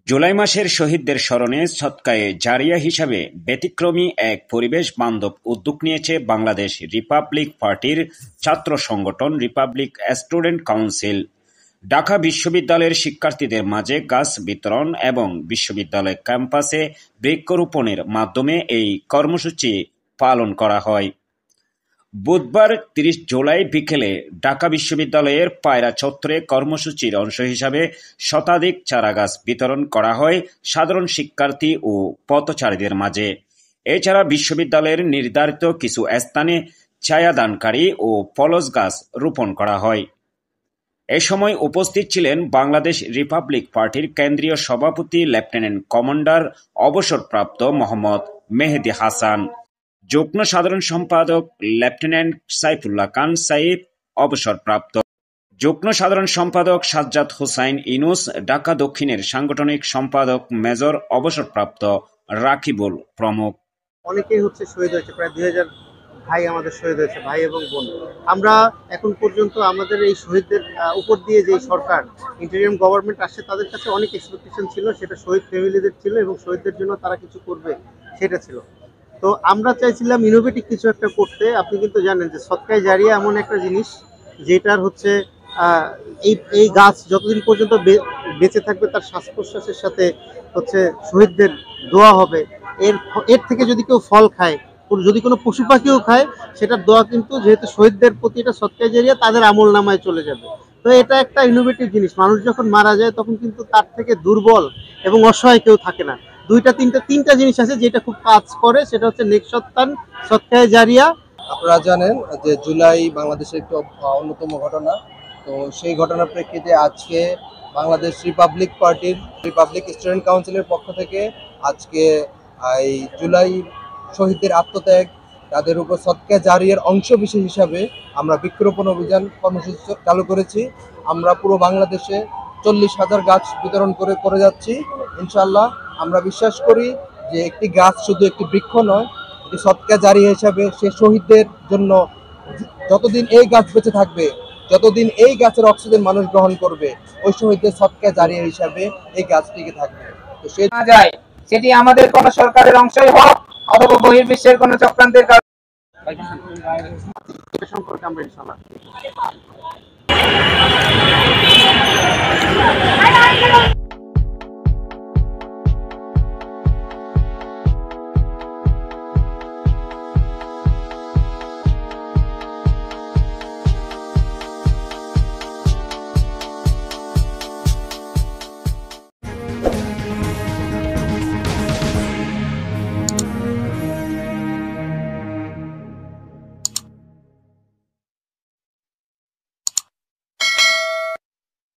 জুলাই মাসের শহীদদের স্মরণে সদকায়ে জারিয়া হিসাবে ব্যতিক্রমী এক পরিবেশ বান্ধব উদ্যোগ নিয়েছে বাংলাদেশ রিপাবলিক পার্টির ছাত্র সংগঠন রিপাবলিক স্টুডেন্ট কাউন্সিল। ঢাকা বিশ্ববিদ্যালয়ের শিক্ষার্থীদের মাঝে গাছ বিতরণ এবং বিশ্ববিদ্যালয় ক্যাম্পাসে বৃক্ষরোপণের মাধ্যমে এই কর্মসূচি পালন করা হয়। বুধবার ৩০ জুলাই বিকেলে ঢাকা বিশ্ববিদ্যালয়ের পায়রা চত্বরে কর্মসূচির অংশ হিসাবে শতাধিক চারাগাছ বিতরণ করা হয় সাধারণ শিক্ষার্থী ও পথচারীদের মাঝে। এছাড়া বিশ্ববিদ্যালয়ের নির্ধারিত কিছু স্থানে ছায়াদানকারী ও ফলস গাছ রোপণ করা হয়। এ সময় উপস্থিত ছিলেন বাংলাদেশ রিপাবলিক পার্টির কেন্দ্রীয় সভাপতি লেফটেন্যান্ট কমান্ডার অবসরপ্রাপ্ত মোহাম্মদ মেহেদী হাসান, যুগ্ম সাধারণ সম্পাদক লেফটেন্যান্ট সাইফুল্লাহ খান সাইফ অবসরপ্রাপ্ত, যুগ্ম সাধারণ সম্পাদক সাজ্জাদ হোসাইন ইনুস, ঢাকা দক্ষিণের সাংগঠনিক সম্পাদক মেজর অবসরপ্রাপ্ত রাকিবুল প্রমুখ। অনেকেই শহীদ হয়েছে, প্রায় 2000 ভাই আমাদের শহীদ হয়েছে, ভাই এবং বোন। আমরা এখন পর্যন্ত আমাদের এই শহীদদের উপর দিয়ে যে সরকার ইন্টারিয়াম গভর্নমেন্ট আসছে তাদের কাছে অনেক এক্সপেকটেশন ছিল, সেটা শহীদ ফ্যামিলিদের ছিল এবং শহীদদের জন্য তারা কিছু করবে সেটা ছিল। তো আমরা চাইছিলাম ইনোভেটিভ কিছু একটা করতে। আপনি কিন্তু জানেন যে সদকায়ে জারিয়া এমন একটা জিনিস যেটার এই গাছ যতদিন পর্যন্ত বেঁচে থাকবে তার শ্বাস প্রশ্বাসের সাথে শহীদদের দোয়া হবে। এর থেকে যদি কেউ ফল খায়, যদি কোনো পশু পাখিও খায়, সেটার দোয়া কিন্তু যেহেতু শহীদদের প্রতি এটা সদকায়ে জারিয়া, তাদের আমল নামায় চলে যাবে। তো এটা একটা ইনোভেটিভ জিনিস। মানুষ যখন মারা যায় তখন কিন্তু তার থেকে দুর্বল এবং অসহায় কেউ থাকে না। তিনটা জিনিস আছে যেটা খুব কাজ করে, সেটা হচ্ছে নেক সত্তান, সদকায়ে জারিয়া। আপনারা জানেন যে জুলাই বাংলাদেশের একটি অন্যতম ঘটনা। তো সেই ঘটনার প্রেক্ষিতে আজকে বাংলাদেশ রিপাবলিক পার্টির রিপাবলিক স্টুডেন্ট কাউন্সিলের পক্ষ থেকে আজকে এই জুলাই শহীদদের আত্মত্যাগ, তাদের উপর সদকায়ে জারিয়ার অংশ বিশেষ হিসাবে আমরা বৃক্ষরোপণ অভিযান কর্মসূচি চালু করেছি। আমরা পুরো বাংলাদেশে 40,000 গাছ বিতরণ করে যাচ্ছি ইনশাআল্লাহ। আমরা বিশ্বাস করি যে একটি গাছ শুধু একটি বৃক্ষ নয়, এটি সদকায়ে জারিয়া হিসাবে সে শহীদদের জন্য যতদিন এই গাছ বেঁচে থাকবে, যতদিন এই গাছের অক্সিজেন মানুষ গ্রহণ করবে, ওই শহীদদের সদকায়ে জারিয়া হিসাবে এই গাছ টিকে থাকবে। তো সেটি আমাদের কোন সরকারের অংশই হোক অথবা বহির্বিশ্বের কোন চক্রান্তের সম্পর্কে আমরা ইনশাআল্লাহ